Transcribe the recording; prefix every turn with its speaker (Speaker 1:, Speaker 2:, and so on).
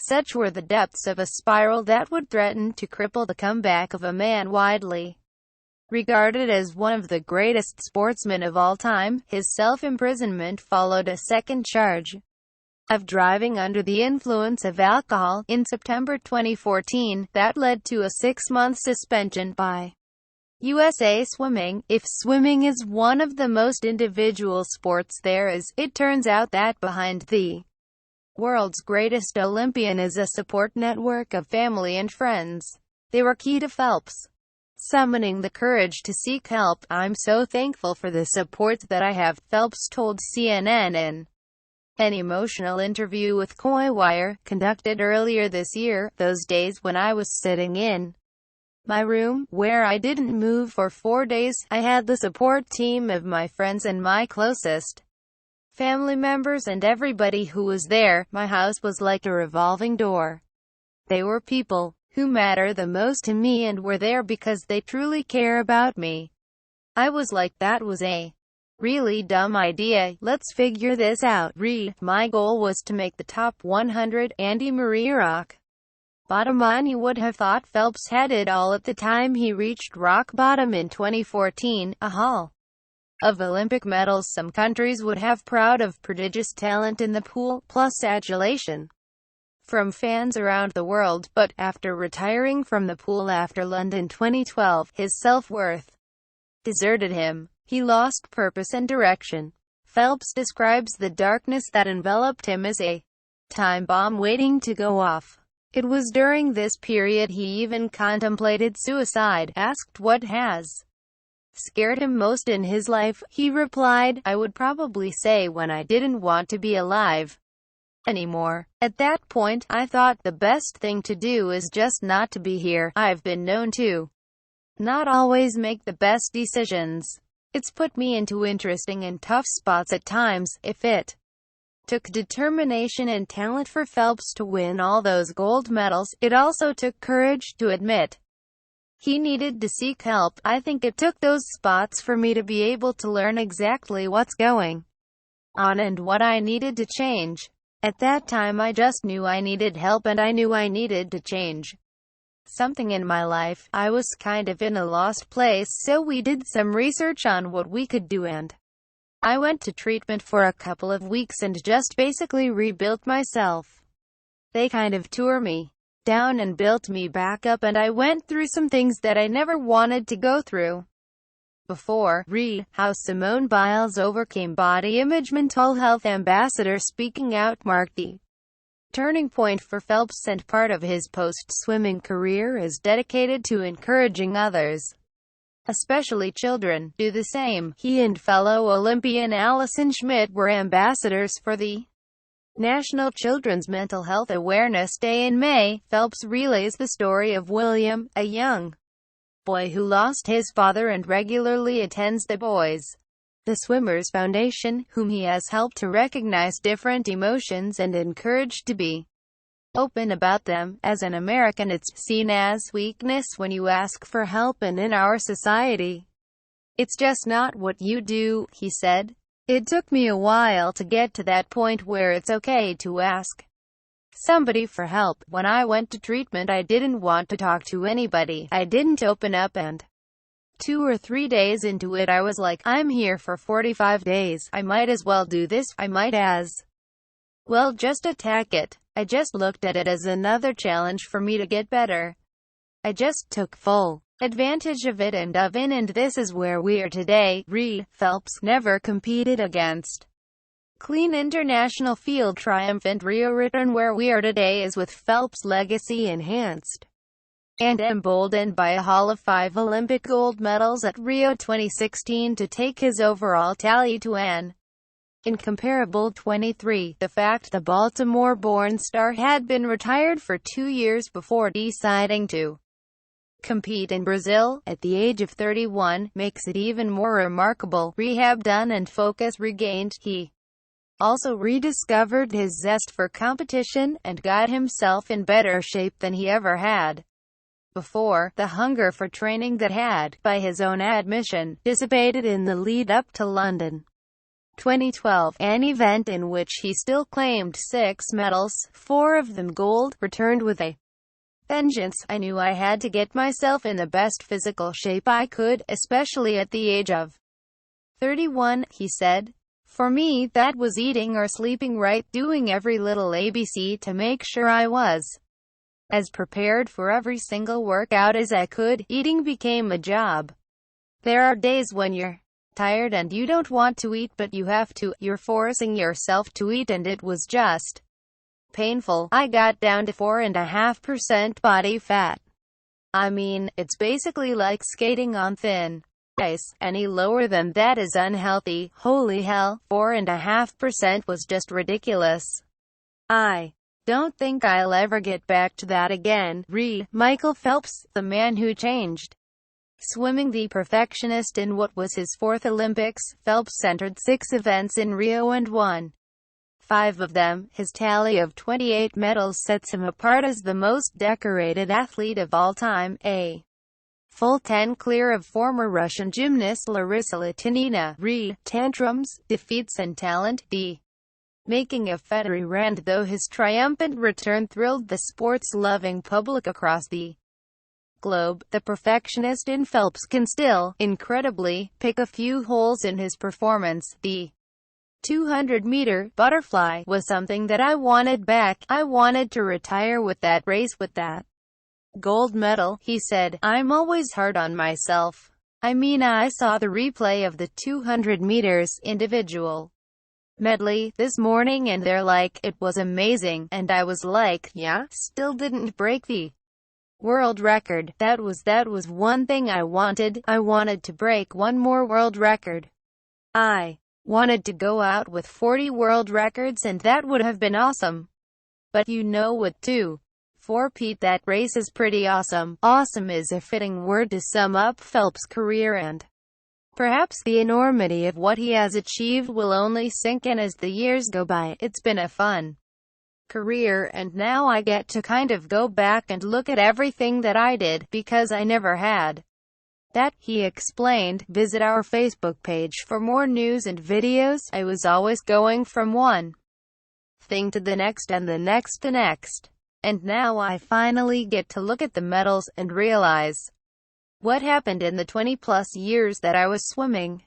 Speaker 1: Such were the depths of a spiral that would threaten to cripple the comeback of a man widely regarded as one of the greatest sportsmen of all time. His self-imprisonment followed a second charge of driving under the influence of alcohol in September 2014 that led to a 6-month suspension by USA Swimming. If swimming is one of the most individual sports there is, it turns out that behind the world's greatest Olympian is a support network of family and friends. They were key to Phelps summoning the courage to seek help. "I'm so thankful for the support that I have," Phelps told CNN in an emotional interview with Wire, conducted earlier this year. "Those days when I was sitting in my room, where I didn't move for 4 days, I had the support team of my friends and my closest family members and everybody who was there. My house was like a revolving door. They were people who matter the most to me and were there because they truly care about me. I was like, that was a really dumb idea. Let's figure this out." My goal was to make the top 100. Andy Murray rock bottom line. You would have thought Phelps had it all at the time he reached rock bottom in 2014, a haul of Olympic medals some countries would have proud of, prodigious talent in the pool, plus adulation from fans around the world. But after retiring from the pool after London 2012, his self-worth deserted him. He lost purpose and direction. Phelps describes the darkness that enveloped him as a time bomb waiting to go off. It was during this period he even contemplated suicide. Asked what has scared him most in his life, he replied, "I would probably say when I didn't want to be alive anymore. At that point, I thought the best thing to do is just not to be here. I've been known to not always make the best decisions. It's put me into interesting and tough spots at times." If it took determination and talent for Phelps to win all those gold medals, it also took courage to admit he needed to seek help. "I think it took those spots for me to be able to learn exactly what's going on and what I needed to change. At that time I just knew I needed help and I knew I needed to change something in my life. I was kind of in a lost place, so we did some research on what we could do and I went to treatment for a couple of weeks and just basically rebuilt myself. They kind of tore me down and built me back up, and I went through some things that I never wanted to go through before." How Simone Biles overcame body image. Mental health ambassador speaking out marked the turning point for Phelps, and part of his post-swimming career is dedicated to encouraging others, especially children, do the same. He and fellow Olympian Allison Schmidt were ambassadors for the National Children's Mental Health Awareness Day in May. Phelps relays the story of William, a young boy who lost his father and regularly attends the Boys the Swimmers Foundation, whom he has helped to recognize different emotions and encouraged to be open about them. "As an American, it's seen as weakness when you ask for help, and in our society, it's just not what you do," he said. "It took me a while to get to that point where it's okay to ask somebody for help. When I went to treatment, I didn't want to talk to anybody. I didn't open up, and 2 or 3 days into it I was like, I'm here for 45 days. I might as well do this. I might as well just attack it. I just looked at it as another challenge for me to get better. I just took full advantage of it and this is where we are today." Phelps never competed against clean international field triumph and Rio return. Where we are today is with Phelps' legacy enhanced and emboldened by a haul of 5 Olympic gold medals at Rio 2016 to take his overall tally to an incomparable 23. The fact the Baltimore-born star had been retired for 2 years before deciding to compete in Brazil, at the age of 31, makes it even more remarkable. Rehab done and focus regained, he also rediscovered his zest for competition, and got himself in better shape than he ever had before. The hunger for training that had, by his own admission, dissipated in the lead-up to London 2012, an event in which he still claimed 6 medals, 4 of them gold, returned with a vengeance. I knew I had to get myself in the best physical shape I could, especially at the age of 31, he said. For me, that was eating or sleeping right, doing every little ABC to make sure I was as prepared for every single workout as I could. Eating became a job. There are days when you're tired and you don't want to eat, but you have to. You're forcing yourself to eat, and it was just painful. I got down to 4.5% body fat. I mean, it's basically like skating on thin ice. Any lower than that is unhealthy. Holy hell, 4.5% was just ridiculous. I don't think I'll ever get back to that again. Michael Phelps, the man who changed swimming. The perfectionist in what was his 4th Olympics, Phelps entered 6 events in Rio and won 5 of them. His tally of 28 medals sets him apart as the most decorated athlete of all time, a full 10 clear of former Russian gymnast Larissa Latynina. Tantrums, defeats and talent. The making of Federer. Though his triumphant return thrilled the sports-loving public across the globe, the perfectionist in Phelps can still, incredibly, pick a few holes in his performance. The 200-meter butterfly was something that I wanted back. I wanted to retire with that race, with that gold medal, he said. I'm always hard on myself. I mean, I saw the replay of the 200 meters individual medley this morning and they're like, it was amazing, and I was like, yeah, still didn't break the world record. That was one thing I wanted. I wanted to break one more world record. I wanted to go out with 40 world records, and that would have been awesome. But you know what, too? For Pete, that race is pretty awesome. Awesome is a fitting word to sum up Phelps' career, and perhaps the enormity of what he has achieved will only sink in as the years go by. It's been a fun career, and now I get to kind of go back and look at everything that I did, because I never had that, he explained. Visit our Facebook page for more news and videos. I was always going from one thing to the next and the next to next. And now I finally get to look at the medals and realize what happened in the 20-plus years that I was swimming.